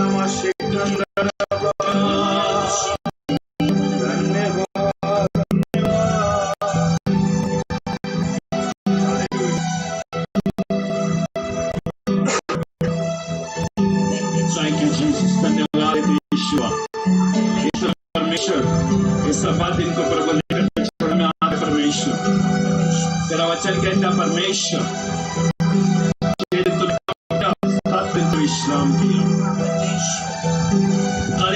परमेश्वर विश्राम दिया।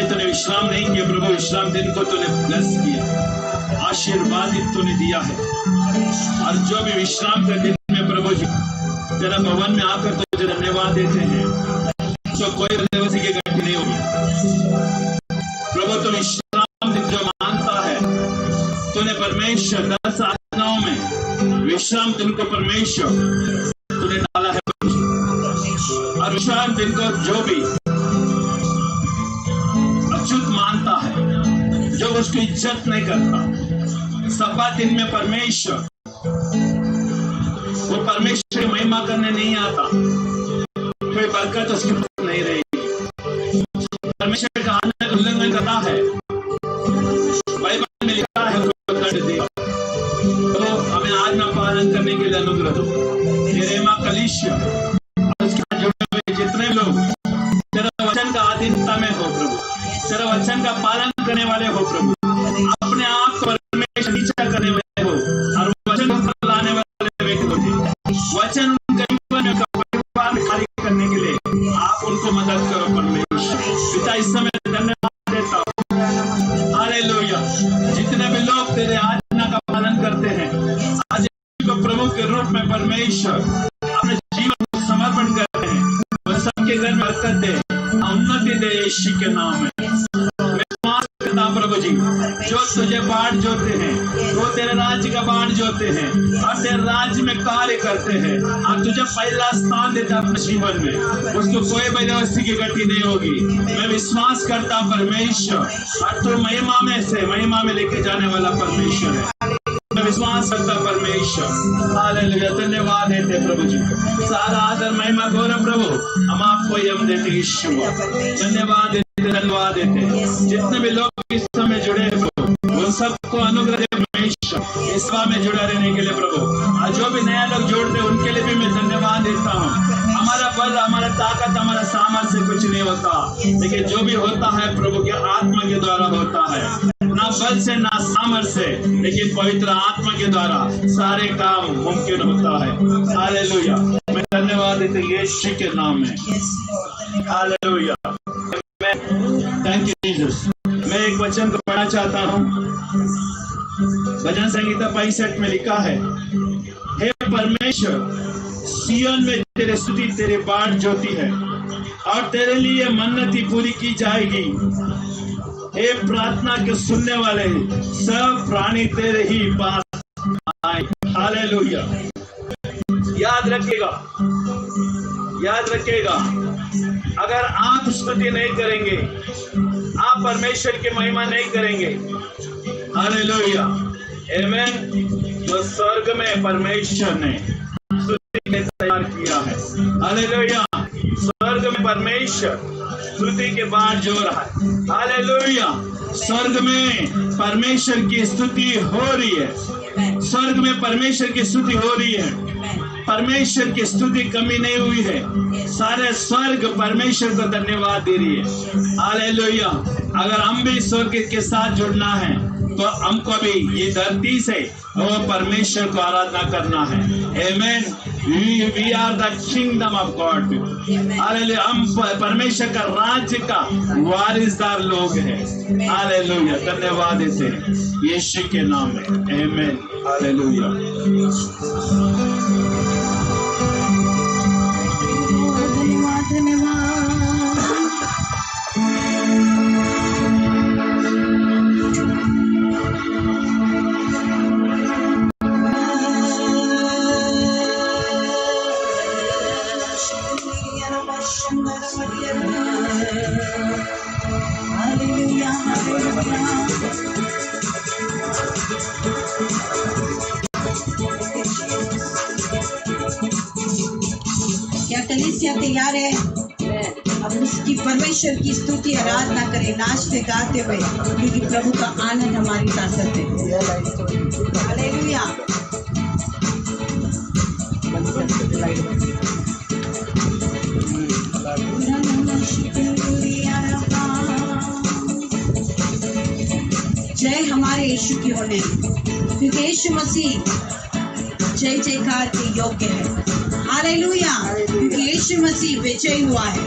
तूने विश्राम नहीं किया प्रभु, विश्राम दिन को तूने ब्लेस किया, आशीर्वादित तूने दिया है। और जो भी विश्राम के दिन में प्रभु जी तेरा भवन में आकर तुझे धन्यवाद देते हैं, तो कोई बदमाशी की घटना नहीं होगी प्रभु। तो विश्राम दिन जो मानता है, तूने परमेश्वर 10 आज्ञाओं में विश्राम दिन को परमेश्वर तूने डाला है। और विश्राम दिन को जो भी अच्युत मानता है, जो उसकी इज्जत नहीं करता, सब्बा दिन में परमेश्वर वो परमेश्वर की महिमा करने नहीं आता, कोई बरकत उसके पास नहीं रहेगी। परमेश्वर का आज्ञा का उल्लंघन करता है, बाइबल में लिखा है उसको दंड दे। तो हमें आज्ञा पालन करने के लिए अनुग्रह दो। यिर्मयाह कलीसिया और उसके साथ जुड़े हुए जितने लोग तेरा वचन का अधीनता में हो प्रभु, तेरा वचन का पालन करने वाले हो प्रभु, अपने आप को परमेश्वर नीचा करने वाले हो और वचन को लाने वाले व्यक्ति हो। वचन उनके जीवन में परिवार में कार्य करने के लिए आप उनको मदद करो परमेश्वर। पिता इस समय धन्यवाद देता हूँ, हालेलुया। जितने भी लोग तेरे आज्ञा का पालन करते हैं, आज को प्रभु के रूप में परमेश्वर अपने जीवन को समर्पण करते हैं, वह सबके घर में बरकत दे, उन्नति दे यीशु के नाम में। प्रभु जी जो तुझे बाढ़ जोते हैं, वो तेरे राज्य का बाढ़ जोते हैं और तेरे राज्य में कार्य करते हैं और तुझे पहला स्थान देता अपने जीवन में, उसको कोई बदमाशी की गति नहीं होगी। मैं विश्वास करता परमेश्वर, और तू महिमा में से महिमा में लेके जाने वाला परमेश्वर है। मैं विश्वास करता परमेश्वर, हालेलुया। धन्यवाद देते प्रभु जी, सारा आदर महिमा गौरव प्रभु हम आपको ही हम देते यीशु। धन्यवाद देते, धन्यवाद देते। जितने भी लोग इस समय जुड़े हैं वो सबको अनुग्रह दे परमेश्वर, इस सभा में जुड़ा रहने के लिए प्रभु। और जो भी नया लोग जोड़ते हैं उनके लिए भी मैं धन्यवाद देता हूँ। हमारा बल, हमारा ताकत, हमारा सामर्थ्य से कुछ नहीं होता, लेकिन जो भी होता है प्रभु के आत्मा के द्वारा होता है। ना बल से ना सामर्थ्य से, लेकिन पवित्र आत्मा के द्वारा सारे काम मुमकिन होता है। हालेलुया। मैं धन्यवाद देते यीशु के नाम में, हालेलुया। Thank you Jesus. मैं एक वचन को पढ़ना चाहता हूँ। भजन संहिता 65 में लिखा है, हे परमेश्वर, सिय्योन में तेरे स्तुति तेरे बाढ़ ज्योति है और तेरे लिए मन्नती पूरी की जाएगी। हे प्रार्थना के सुनने वाले सब प्राणी तेरे ही पास आए। हालेलुया। याद रखिएगा, याद रखिएगा, अगर आप स्तुति नहीं करेंगे, आप परमेश्वर की महिमा नहीं करेंगे, हालेलुया, आमीन, तो स्वर्ग में परमेश्वर ने स्तुति के तैयार किया है। हालेलुया। स्वर्ग में परमेश्वर स्तुति के बाद जो रहा है, हालेलुया। स्वर्ग में परमेश्वर की स्तुति हो रही है, स्वर्ग में परमेश्वर की स्तुति हो रही है। परमेश्वर की स्तुति कमी नहीं हुई है, सारे स्वर्ग परमेश्वर को धन्यवाद दे रही है। हालेलुया। अगर हम भी स्वर्ग के साथ जुड़ना है तो हमको भी ये धरती से वो परमेश्वर को आराधना करना है। आमीन। We are the kingdom of God. Hallelujah. हम परमेश्वर का राज्य का वारिसदार लोग हैं। हालेलुया। धन्यवाद देते हैं यीशु के नाम में। आमीन। हालेलुया। क्या कलीसिया तैयार है? अब उसकी परमेश्वर परमेश्वर की स्तुति आराधना करें नाचते गाते हुए, क्योंकि प्रभु का आनंद हमारी ताकत है। हालेलुया। जय हमारे यीशु की होने, क्योंकि यीशु मसीह जय जयकार के योग्य है। हालेलुया। क्योंकि यीशु मसीह विजय हुआ है,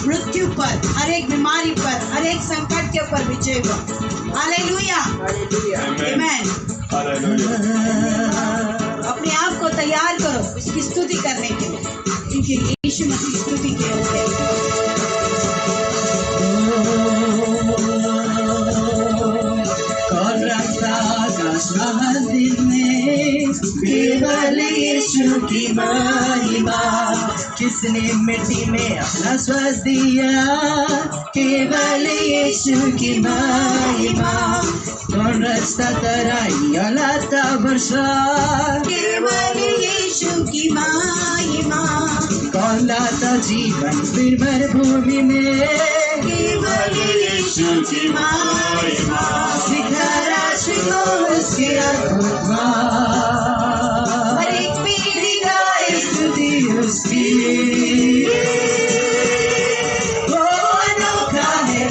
मृत्यु पर, हर एक बीमारी पर, हर एक संकट के ऊपर विजय हुआ। हालेलुया। आमीन। अपने आप को तैयार करो इसकी स्तुति करने के लिए, क्योंकि यीशु मसीह स्तुति के योग्य है। मंदिर में केवल यीशु की महिमा, किसने मिट्टी में अपना श्वास दिया, केवल यीशु की महिमा। कौन रास्ता तराई लाता वर्षा, केवल यीशु की महिमा। कौन लाता जीवन फिर मरुभूमि में, केवल यीशु की महिमा। सिखारा उसके अद्भुत हर एक पीढ़ी गाए स्तुति उसकी। वो अनोखा है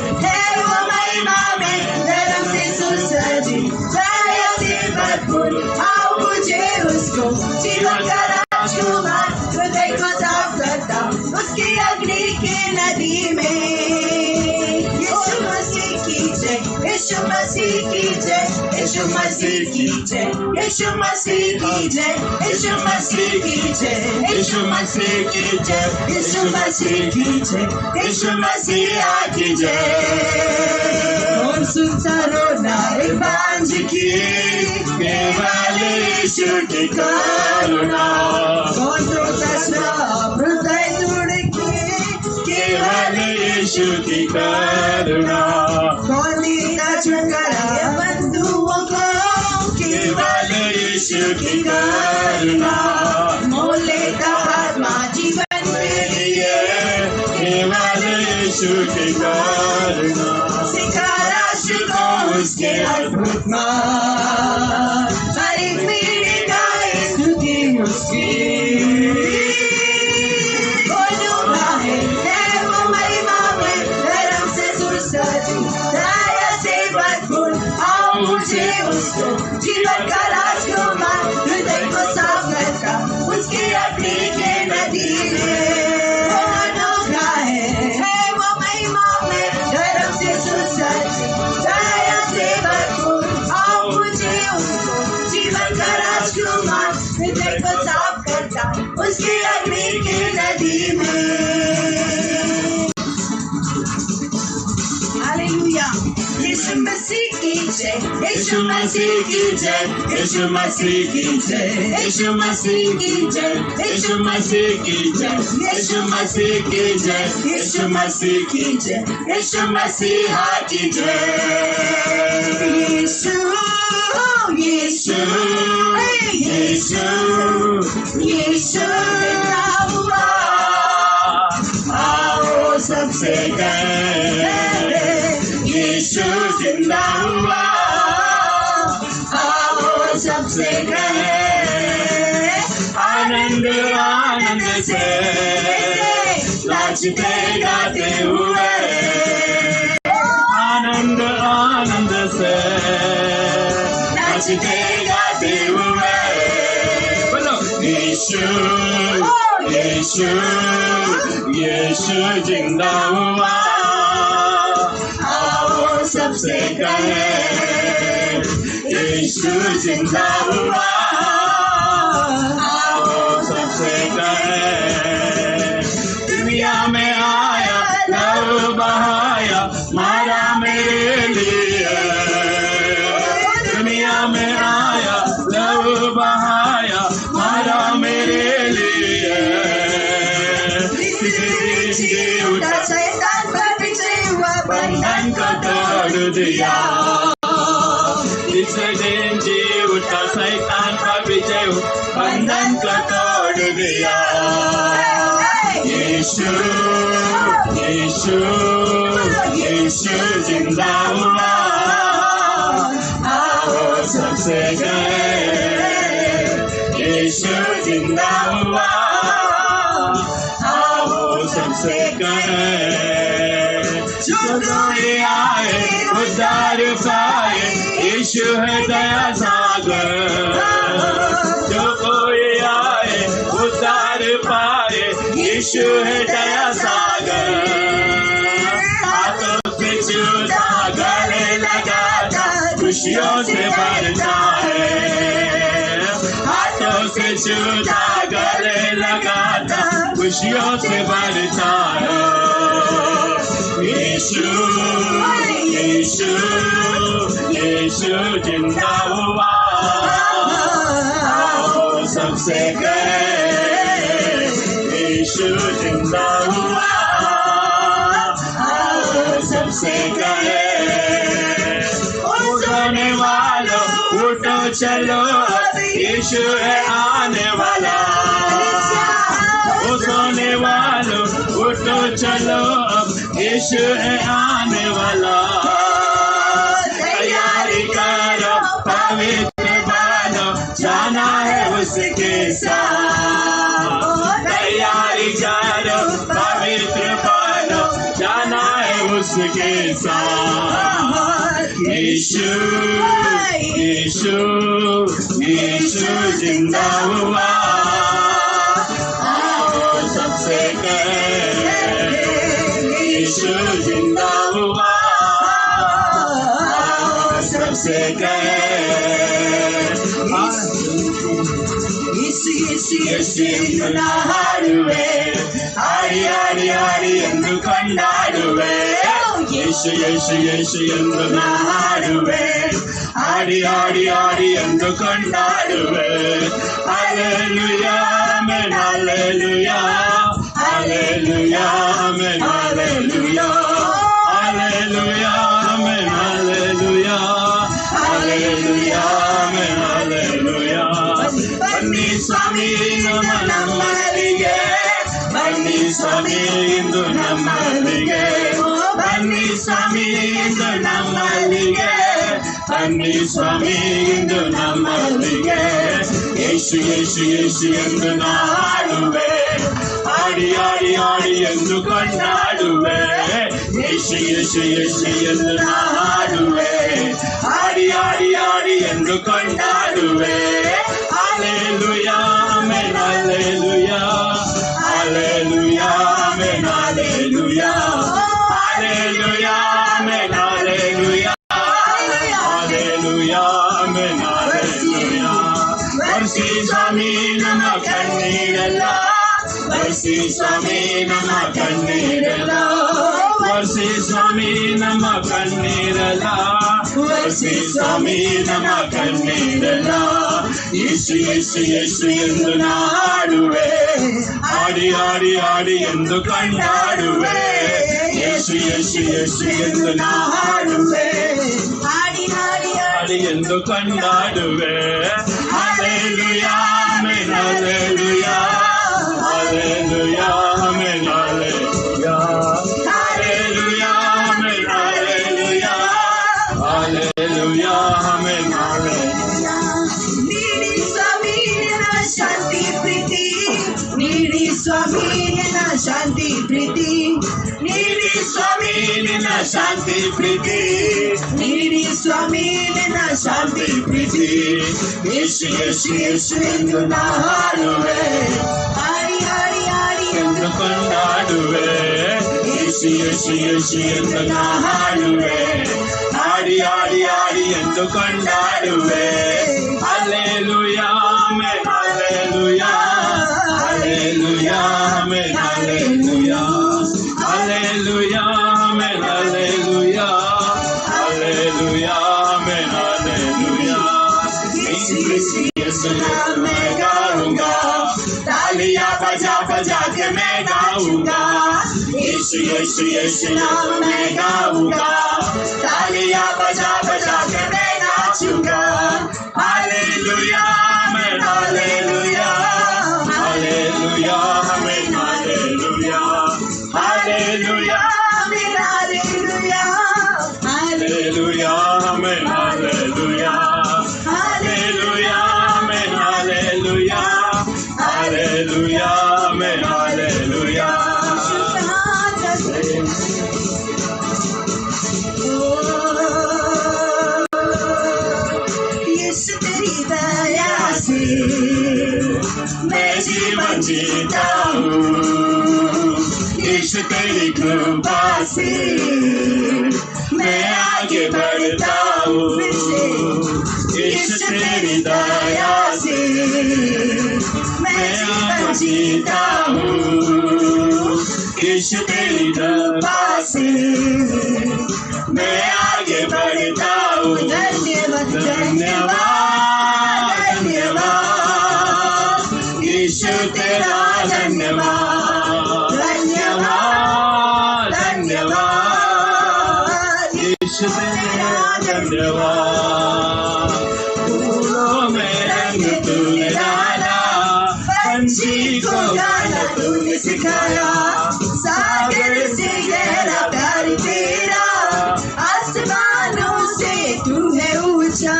वो महिमा में, धर्म से सुसज्जित, दया से भरपूर। आओ मुझे उसको जीवन का राजकुमार, हृदय को साफ करता उसकी अग्नि के नदी में। यीशु मसीह की जय, यीशु मसीह की जय, यीशु मसीह की जय, यीशु मसीह की जय, यीशु मसीह की जय, यीशु मसीह की जय, यीशु मसीह की जय, यीशु मसीह की जय। कौन सुनता रोना एक बांझ की, केवल यीशु की करुणा। कौन रोता श्राप हृदय तोड़ के, केवल यीशु की करुणा। कौन देता छुटकारा बंधुओं को, केवल यीशु की करुणा। मोल लेता आत्मा जीवन के लिए, केवल यीशु की करुणा। सिखा राशि को उसके अद्भुत मान, हर एक पीढ़ी गाए स्तुति उसकी। मुझे उसको जीवन का राजकुमार, हृदय को साफ करता उसकी अग्नि के नदी में। वो अनोखा है वो महिमा में, धर्म से सुसज्जित, दया से भरपूर। आओ मुझे उसको जीवन का राजकुमार, हृदय को साफ करता उसकी अग्नि के नदी में। हालेलुया। यीशु मसीह की जय, यीशु मसीह की जय, यीशु मसीह की जय, यीशु मसीह की जय, यीशु मसीह की जय, यीशु मसीह की जय, यीशु मसीह की जय, यीशु मसीहा की जय। यीशु यीशु यीशु यीशु जिंदा हुआ, आओ सबसे कहें यीशु जिंदा हुआ, आओ सबसे कहें आनंद आनंद से नाचते गाते हुए, आनंद आनंद से नाचते गाते हुए। बोलो यीशु यीशु यीशु जिंदा हुआ, सबसे कहे यीशु जिंदा हुआ, आओ सबसे कहे। दुनिया में आया लहू बहाया मारा मेरे लिए, दुनिया में आया लहू बहाया मारा मेरे लिए। उठा शैतान पर विजय हुआ, बंधन को तोड़ दिया। इसे दिन जी उठा शैतान का विजय हुआ, बंधन को तोड़ दिया। यीशु यीशु यीशु जिंदा हुआ, आओ सबसे कहें यीशु जिंदा हुआ, आओ सबसे कहें। जो कोई आए उद्धार पाए, यीशु है दया सागर। जो कोई आए उद्धार पाए, यीशु है दया सागर। हाथों से छूता गले लगाता खुशियों से भरता है, हाथों से छूता गले लगाता खुशियों से भरता है। यीशु यीशु यीशु जिंदा हुआ, आओ सबसे कहें यीशु जिंदा हुआ, आओ सबसे कहें। सोने वालों उठो चलो, यीशु है आने वाला। सोने वालों उठो चलो, यीशु है आने वाला। तैयारी करो पवित्र बनो, जाना है उसके साथ। तैयारी करो पवित्र बनो, जाना है उसके साथ। यीशु यीशु यीशु जिंदा हुआ, आओ सबसे कहें यीशु जिंदा हुआ, आओ सबसे कहें। ಯೇಸು ಹಾಡುವೆ, ಹಾಡಿ ಹಾಡಿ ಹಾಡಿ ಎಂದು ಕೊಂಡಾಡುವೆ. ಯೇಸು ಯೇಸು ಯೇಸು ಎಂದು ನಾ ಹಾಡುವೆ, ಹಾಡಿ ಹಾಡಿ ಹಾಡಿ ಎಂದು ಕೊಂಡಾಡುವೆ. Hallelujah amen hallelujah, hallelujah amen hallelujah, hallelujah amen hallelujah, hallelujah amen hallelujah. ಬನ್ನಿ ಸ್ವಾಮಿ ನಮ್ಮಲ್ಲಿಗೆ, ಬನ್ನಿ ಸ್ವಾಮಿ ಇಂದು ನಮ್ಮಲ್ಲಿಗೆ, ಬನ್ನಿ ಸ್ವಾಮಿ ಇಂದು ನಮ್ಮಲ್ಲಿಗೆ, ಬನ್ನಿ ಸ್ವಾಮಿ ಇಂದು ನಮ್ಮಲ್ಲಿಗೆ. ಯೇಸು ಯೇಸು ಯೇಸು ಎಂದು ನಾ ಹಾಡುವೆ, ಹಾಡಿ ಹಾಡಿ ಹಾಡಿ ಎಂದು ಕೊಂಡಾಡುವೆ. ಯೇಸು ಯೇಸು ಯೇಸು ಎಂದು ನಾ ಹಾಡುವೆ, ಹಾಡಿ ಹಾಡಿ ಹಾಡಿ ಎಂದು ಕೊಂಡಾಡುವೆ. Hallelujah, amen, hallelujah, hallelujah, amen, hallelujah, hallelujah, amen, hallelujah, hallelujah, amen, hallelujah. Mercy Swami nama kanniralla, mercy Swami nama kanniralla, mercy Swami nama kanniralla, mercy Swami nama kanniralla. ಯೇಸು ಯೇಸು ಯೇಸು ಎಂದು ನಾ ಹಾಡುವೆ, ಹಾಡಿ ಹಾಡಿ ಹಾಡಿ ಎಂದು ಕೊಂಡಾಡುವೆ. ಯೇಸು ಯೇಸು ಯೇಸು ಎಂದು ನಾ ಹಾಡುವೆ, ಹಾಡಿ ಹಾಡಿ ಹಾಡಿ ಎಂದು ಕೊಂಡಾಡುವೆ. Hallelujah amen hallelujah, hallelujah amen hallelujah, hallelujah amen hallelujah, hallelujah amen hallelujah. ಶಾಂತಿ ಪ್ರೀತಿ ನೀಡಿ ಸ್ವಾಮಿ ನಿನ್ನ ಶಾಂತಿ ಪ್ರೀತಿ, ನೀಡಿ ಸ್ವಾಮಿ ನಿನ್ನ ಶಾಂತಿ ಪ್ರೀತಿ, ನೀಡಿ ಸ್ವಾಮಿ ನಿನ್ನ ಶಾಂತಿ ಪ್ರೀತಿ. ಯೇಸು ಯೇಸು ಯೇಸು ಎಂದು ನಾ ಹಾಡುವೆ, ಹಾಡಿ ಹಾಡಿ ಹಾಡಿ ಎಂದು ಕೊಂಡಾಡುವೆ. ಯೇಸು ಯೇಸು ಯೇಸು ಎಂದು ನಾ ಹಾಡುವೆ, ಹಾಡಿ ಹಾಡಿ ಹಾಡಿ ಎಂದು ಕೊಂಡಾಡುವೆ. Hallelujah amen hallelujah, hallelujah, amen, hallelujah, hallelujah, amen, hallelujah, hallelujah, amen, hallelujah. यीशु नाम मैं गाऊंगा, तालियां बजा बजा के मैं गाऊंगा. यीशु यीशु यीशु नाम मैं गाऊंगा, तालियां बजा बजा के मैं नाचूंगा. Hallelujah amen hallelujah, hallelujah amen hallelujah, hallelujah amen hallelujah. जीता हूँ। यीशु तेरी कृपा से मैं आगे बढ़ता हूँ। यीशु तेरी दया से मैं जीवन जीता हूँ। यीशु तेरी कृपा से मैं आगे बढ़ता हूँ। धन्यवाद धन्यवाद धन्यवाद यीशु तेरा धन्यवाद धन्यवाद धन्यवाद यीशु तेरा धन्यवाद। फूलों में रंग तूने डाला, पंछी को गाना तूने सिखाया, सागर से गहरा प्यार तेरा, आसमानों से तू है ऊंचा।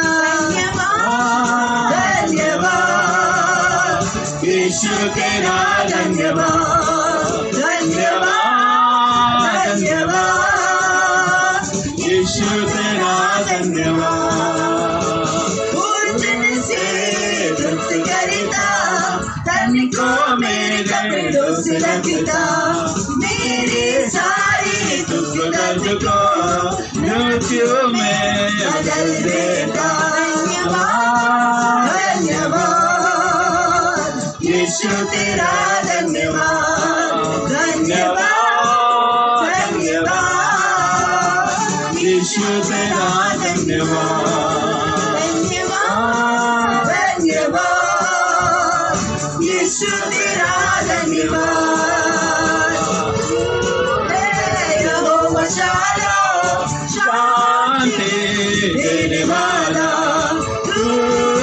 धन्यवाद यीशु तेरा धन्यवाद धन्यवाद धन्यवाद यीशु तेरा धन्यवाद। भोजन से तृप्त करता, तन को मेरे कपड़ों से रखता, मेरे सारे दुख दर्द को मृत्यु में बदल देता। धन्यवाद यीशु तेरा धन्यवाद धन्यवाद धन्यवाद यीशु तेरा धन्यवाद धन्यवाद धन्यवाद यीशु तेरा धन्यवाद। यहोवा शालोम शांति देने वाला तू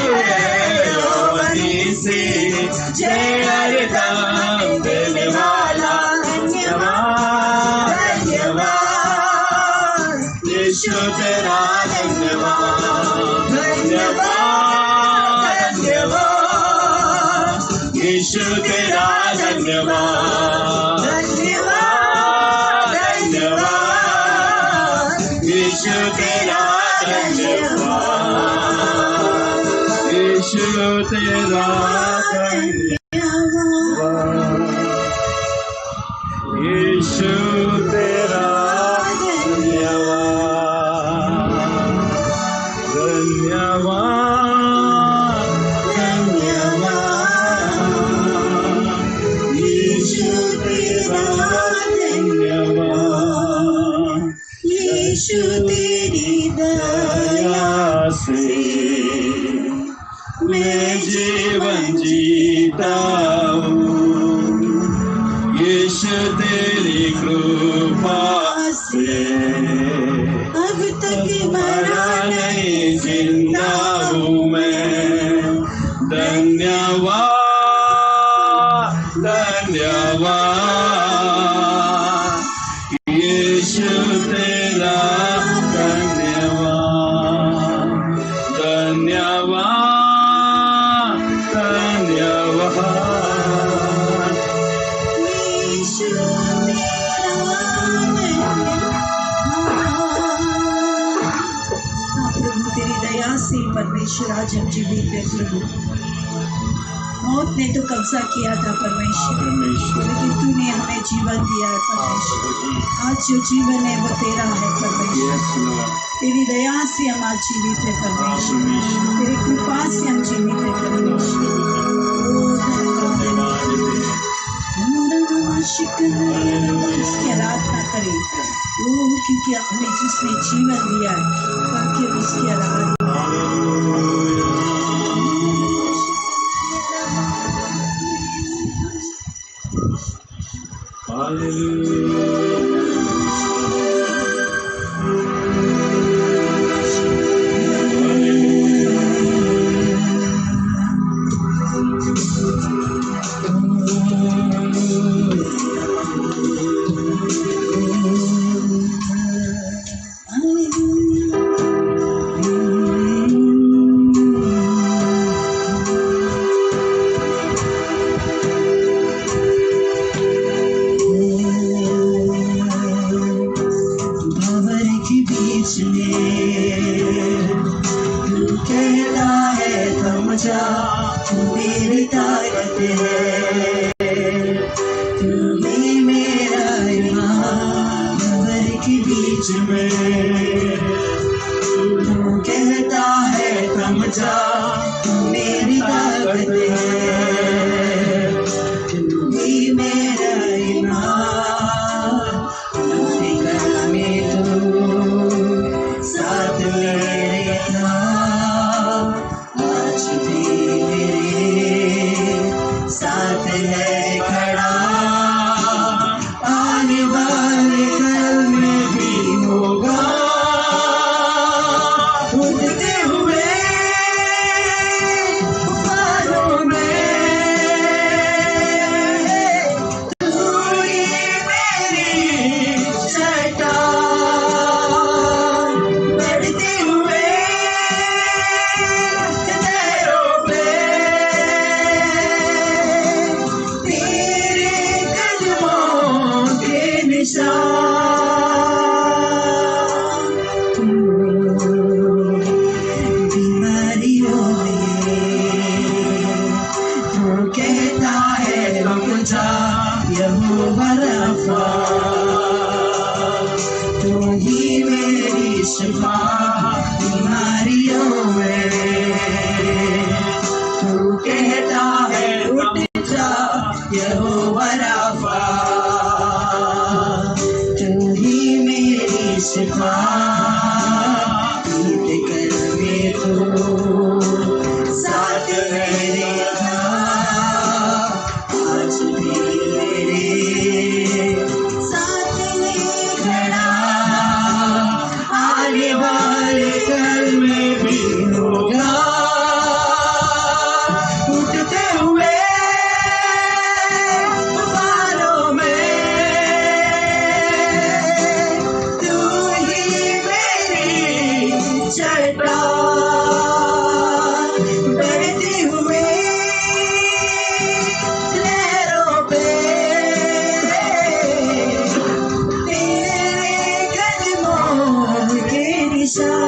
है, यहोवा नीसी जय हरदम देने वाला। धन्यवाद धन्यवाद यीशु तेरा धन्यवाद धन्यवाद धन्यवाद यीशु तेरा धन्यवाद धन्यवाद धन्यवाद यीशु तेरा धन्यवाद यीशु तेरा धन्यवाद यीशु तेरा धन्यवाद धन्यवाद धन्यवाद यीशु तेरा धन्यवाद। यीशु तेरी दया से मैं जीवन जीता हूँ। यीशु तेरी कृपा से अब तक मरा नहीं, जिंदा हूँ मैं। धन्यवाद धन्यवाद यीशु तेरा धन्यवाद धन्यवाद धन्यवाद यीशु तेरा धन्यवाद। प्रभु तेरी दया से परमेश्वर आज हम जीवित है। प्रभु मौत ने तो कब्जा किया था परमेश्वर, लेकिन तूने हमें जीवन दिया है परमेश्वर। आज जो जीवन है वो तेरा है परमेश्वर। तेरी दया से हम आज जीवित है परमेश्वर, तेरी कृपा से हम जीवित है परमेश्वर। इसकी आराधना करें क्योंकि हमें जिसने जीवन दिया है ताकि हम उसकी आराधना। कहता है थम जा, मेरी ताकत है। बीच में। तू कहता है थम जा, मेरी ताकत है, तू ही मेरा ईमान, फिक्र में तू साथ मेरे था, आज भी मेरे साथ है खड़ा, आने वाले कल में भी होगा। उड़ते हुए बादलों में तू ही मेरी चट्टान, बढ़ते हुए लहरों पे तेरे कदमों के निशान। बीमारियों में तू कहता है रुक जा, यहोवा रफ़ा, तू ही मेरी शिफा। बीमारियों में तू कहता है उठ जा, यहोवा रफ़ा, तू ही मेरी शिफा। फिक्र में तू साथ मेरे था, आज भी मेरे साथ है खड़ा, आने वाले कल में भी होगा। उठते हुए बादलों में तू ही मेरी चट्टान, बढ़ते हुए लहरों पे तेरे कदमों के निशान।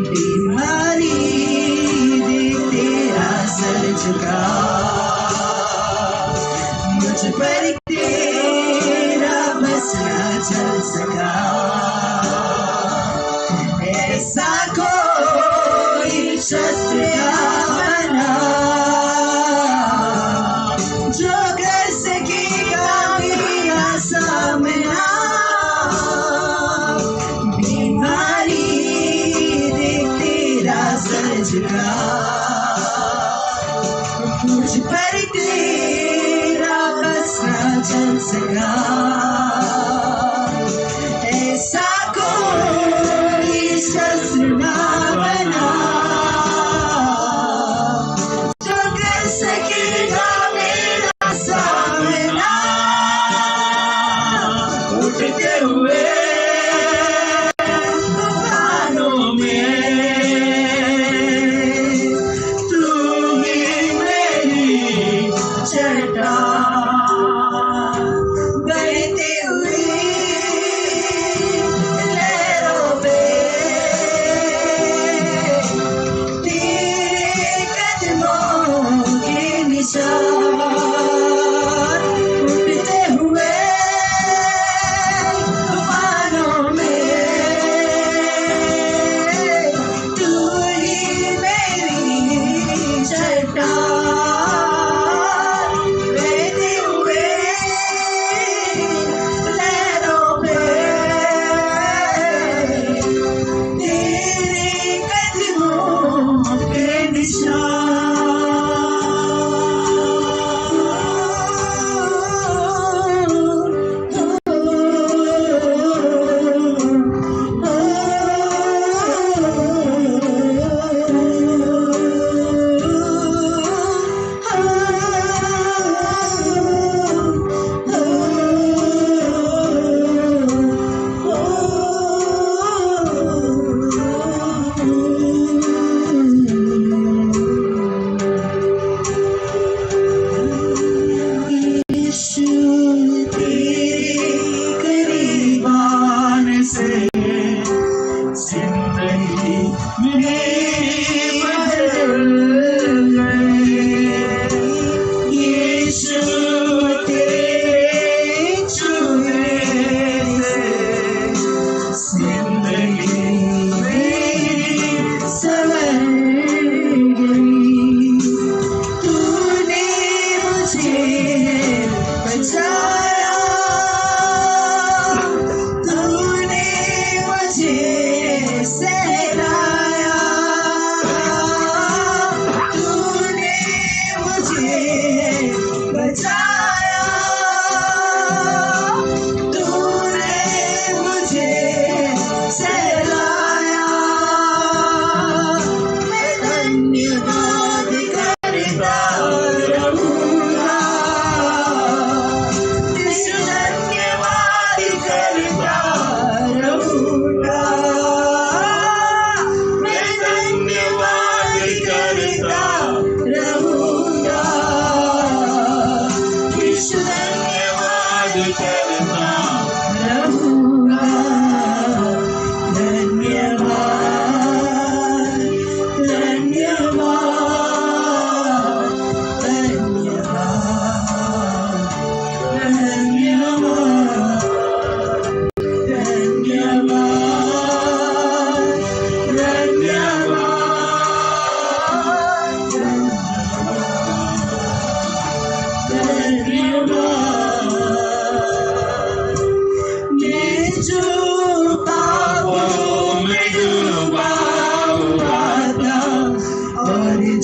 बीमारी दे तेरा सर झुका, मुझ पर तेरा बस ना चल सका। ऐसा कोई शस्त्र ना बना जो कर सकेगा मेरा सामना। बीमारी दे तेरा सर झुका, मुझ पर तेरा बस ना चल सका। ऐसा कोई शस्त्र ना बना जो कर सकेगा मेरा सामना। उठते हुए तूफानों में तू ही मेरी चट्टान, बढ़ते हुए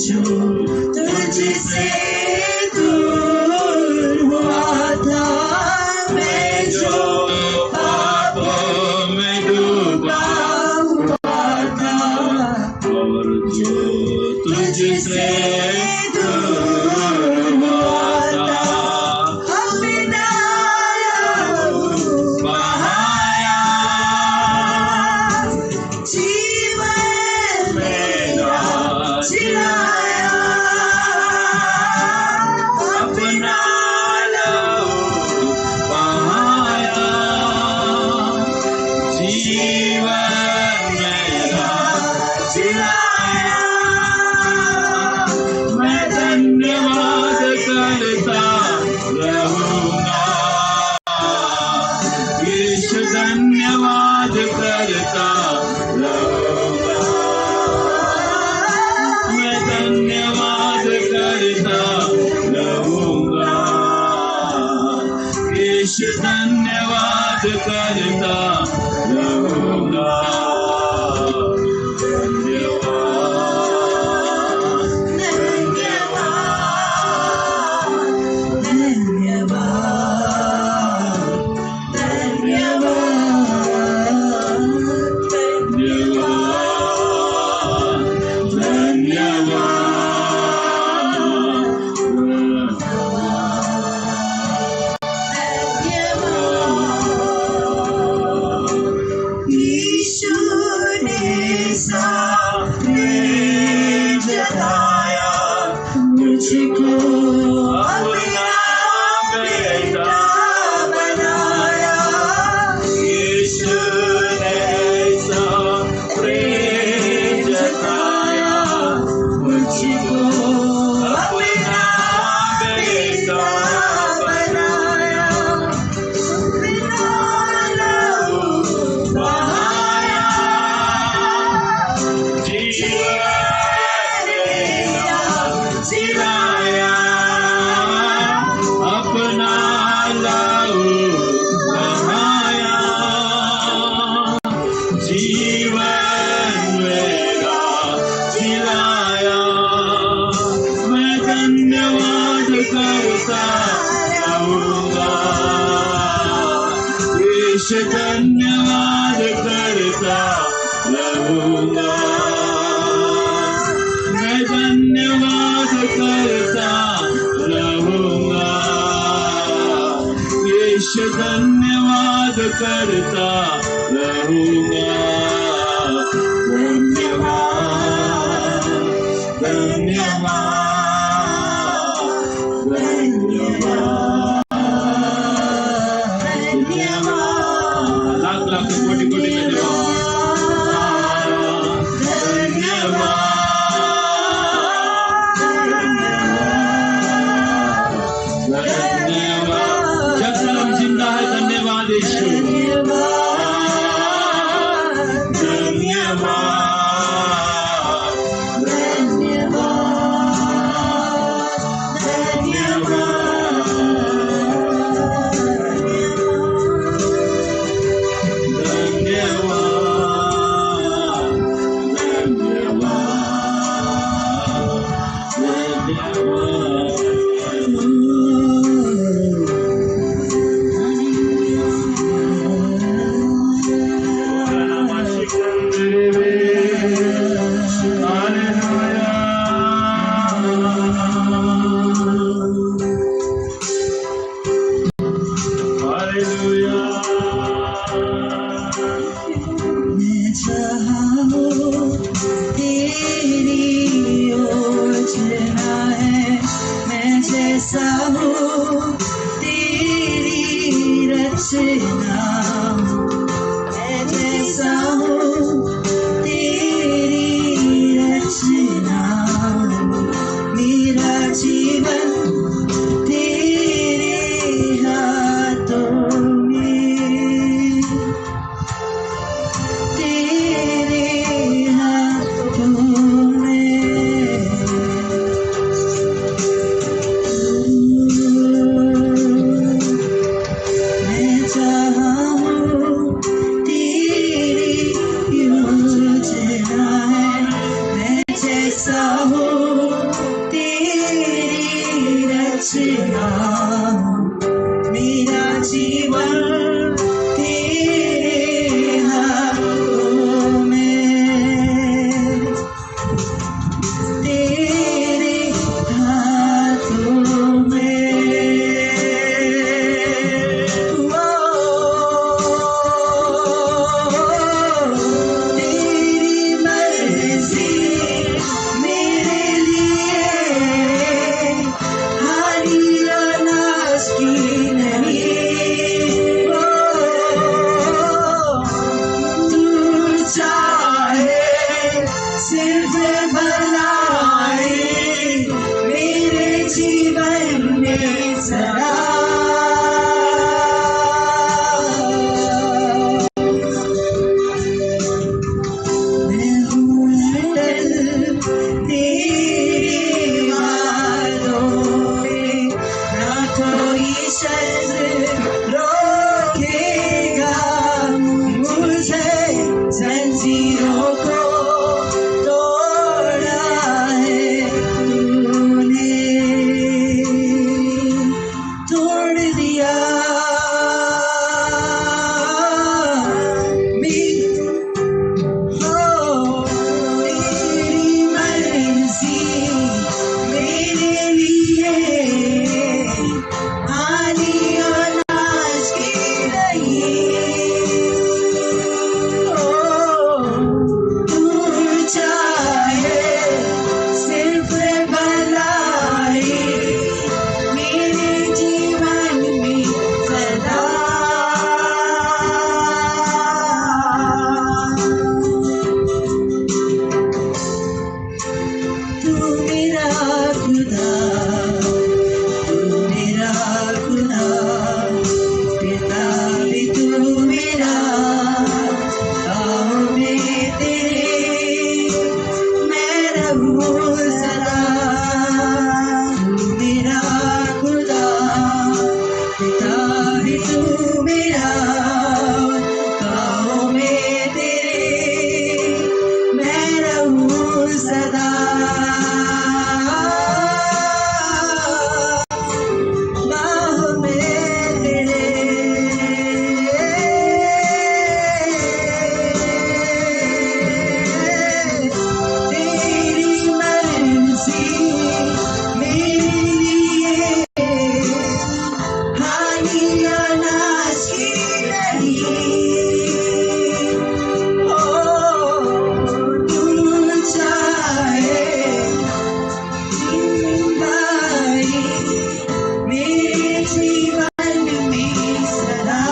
यीशु तुझसे दूर हुआ था, मैं जो पापों में डूबा हुआ था, और जो तुझसे दूर हुआ था, अपना लहू बहाया, जीवन मेरा जिलाया, अपना लहू बहाया, जीवन मेरा जिलाया। मैं धन्यवाद करता रहूंगा, यीशु धन्यवाद करता रहूंगा, मैं धन्यवाद करता रहूंगा, यीशु धन्यवाद करता रहूंगा। मुझको अपना बेटा बनाया, यीशु ने ऐसा प्रेम जताया, मुझको अपना बेटा बनाया, अपना लहू बहाया, जिलाया, अपना लहू बहाया, जीवन मेरा जिलाया। मैं धन्यवाद करता रहूंगा, यीशु धन्यवाद करता रहूंगा, मैं धन्यवाद करता रहूंगा, यीशु धन्यवाद करता रहूंगा। धन्यवाद, धन्यवाद, धन्यवाद, धन्यवाद, लाख लाख कोटि कोटि धन्यवाद, जरूर जिंदा है। धन्यवाद यीशु, धन्यवाद, धन्यवाद। पत्थरों को तोड़ा है तूने, तोड़ दिया तेरी मर्जी मेरे लिए हानि और नाश की नहीं। तू चाहे सिर्फ भलाई मेरे जीवन में सदा। तू मेरा खुदा, तू मेरा खुदा, पिता भी तू मेरा, पाँव में तेरे मैं रहूं सदा। तू मेरा खुदा, पिता भी तू मेरा, पाँव में तेरे मैं रहूं सदा। बाहों में तेरे तेरी मर्जी मेरे लिए हानि या नाश की नहीं। तू चाहे जिंदगी मेरे जीवन में सदा।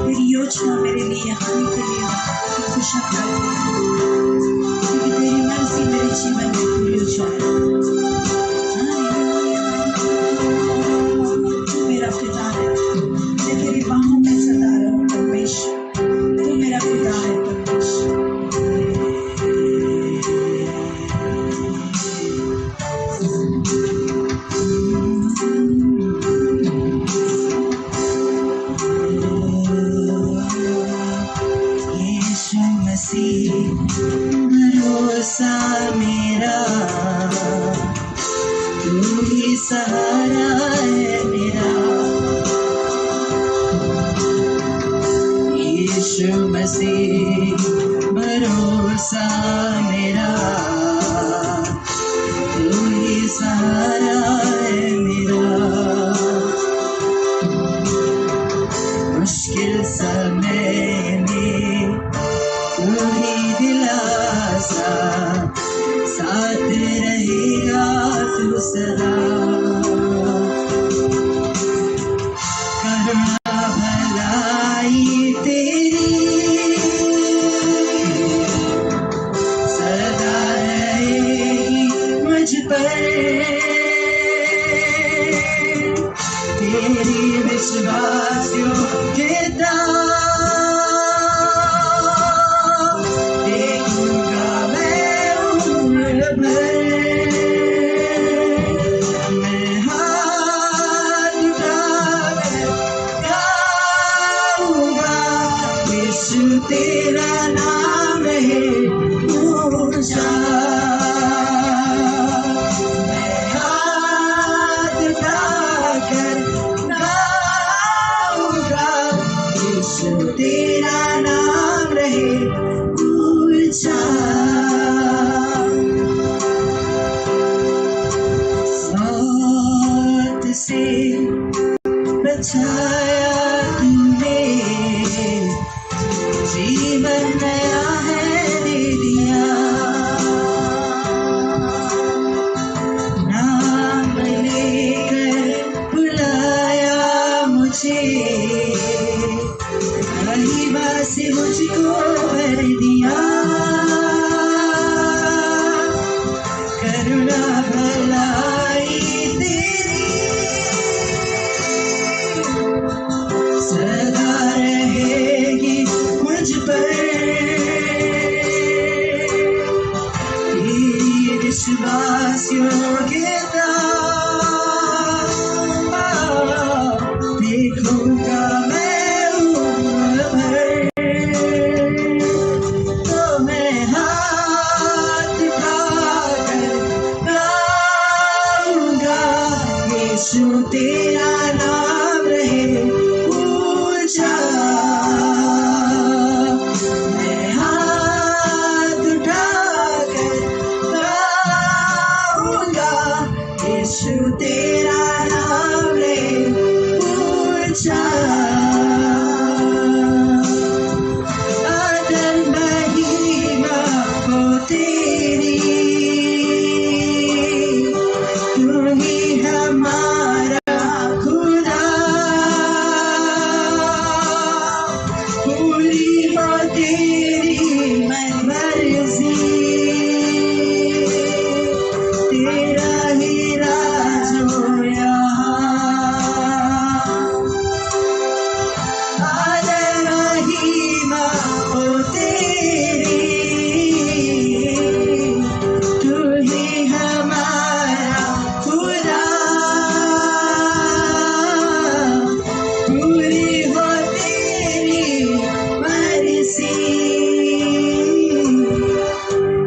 तेरी योजना मेरे लिए हानि के लिए कुछ न करे, क्योंकि तेरी मर्जी मेरे जीवन में पूरी हो जाए। तू मेरा पिता है, मैं तेरी बाहों में सदा रहूं परमेश्वर। तू मेरा पिता है परमेश्वर। यीशु मसीह भरोसा मेरा, तू ही सहारा है मेरा। यीशु मसीह भरोसा मेरा, तू ही सहारा है मेरा। मुश्किल समय में तू ही दिलासा, साथ रहेगा तू सदा। करुणा भलाई तेरी सदा रहेगी मुझ पर, तेरी विश्वास योग्यता देखूंगा मैं उम्र भर। मैं हाथ उठाकर गाऊंगा, यीशु तेरा नाम रहे ऊंचा। मैं हाथ उठाकर गाऊंगा, यीशु तेरा नाम रहे ऊंचा। मौत से बचाया तूने, जीवन नया है दे दिया। नाम लेकर बुलाया मुझे, महिमा से मुझको भर दिया। करुणा भलाई तेरी यीशु तेरा नाम रहे ऊंचा। मैं हाथ उठाकर गाऊंगा, यीशु तेरा नाम रहे ऊंचा। आदर महिमा हो तेरी, तू ही हमारा खुदा। पूरी हो तेरी मर्जी, तेरा ही राज हो यहाँ। आदर महिमा हो तेरी, तू ही हमारा खुदा। पूरी हो तेरी मर्जी,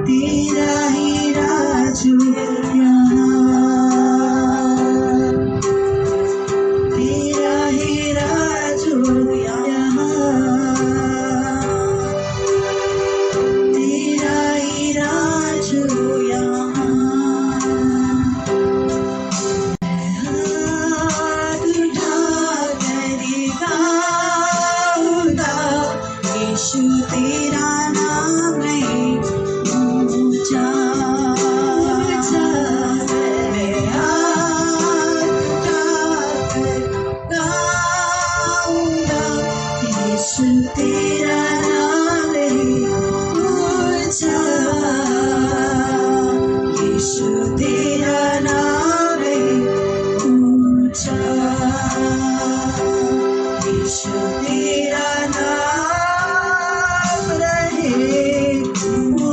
तेरा ही राज हो यहाँ। तेरा ही राज हो यहाँ, तेरा ही राज हो यहाँ। हाथ उठाकर गाऊंगा, यीशु तेरा नाम है ऊंचा। मैं हाथ उठाकर गाऊंगा, यीशु तेरा नाम है ऊंचा। यीशु तेरा नाम है ऊंचा। यीशु तेरा नाम रहे ऊंचा।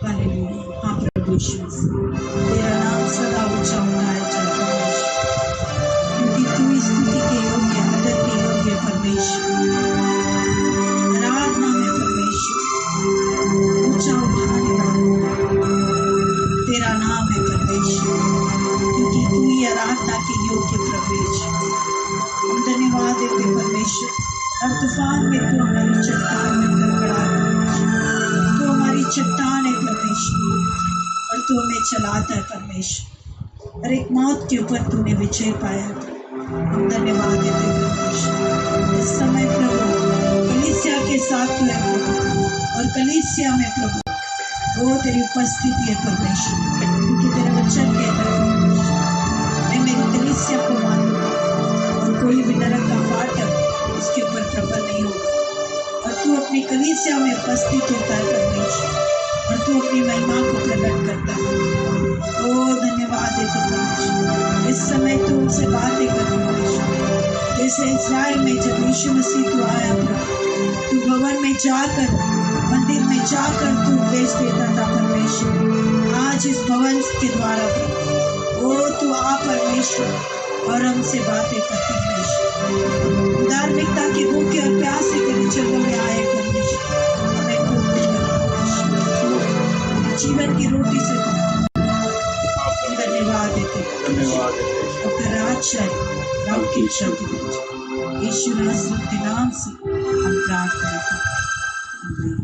हालेलुया। हाँ प्रभु यीशु, तेरा नाम सदा ऊंचा उठाया जाता है, क्योंकि तू इस स्तुति के योग्य, आदर के योग्य परमेश्वर, आराधना में परमेश्वर, ऊंचा उठाने वाला तेरा नाम है परमेश्वर, क्योंकि तू ही आराधना के योग्य परमेश्वर। हम धन्यवाद देते परमेश्वर, हर तूफान में तू हमारी चट्टान में खड़ा है, तू हमारी चट्टान है परमेश्वर, और तू हमें चलाता है परमेश्वर। हर एक मौत के ऊपर तूने विजय पाया। हम धन्यवाद देते परमेश्वर। इस समय प्रभु कलीसिया के साथ तू है प्रभु, और कलीसिया में प्रभु वो तेरी उपस्थिति है परमेश्वर, क्योंकि तेरे वचन कहता है मैं मेरी कलीसिया को मानूंगा और कोई भी नरक का फाटक उसके ऊपर प्रबल नहीं होगा। और तू अपनी कलीसिया में उपस्थित होता है परमेश्वर, और तू अपनी महिमा को प्रकट करता है। ओ धन्यवाद देते परमेश्वर। इस समय तू उनसे बातें कर परमेश्वर, जैसे इस्राएल में जब यीशु मसीह तू आया प्रभु, तू भवन में जाकर, मंदिर में जाकर तू उपदेश देता था परमेश्वर। आज इस भवन के द्वारा प्रभु ओ तू आ परमेश्वर और हमसे बातें कर परमेश्वर। धार्मिकता के भूखे और प्यासे के जगह में आए परमेश्वर, हमें भूखे कर परमेश्वर, जीवन की रोटी से धन्यवाद देते अपना राजशाही राम की शब्द यीशु नासरी के नाम से हम प्रार्थना करते हैं।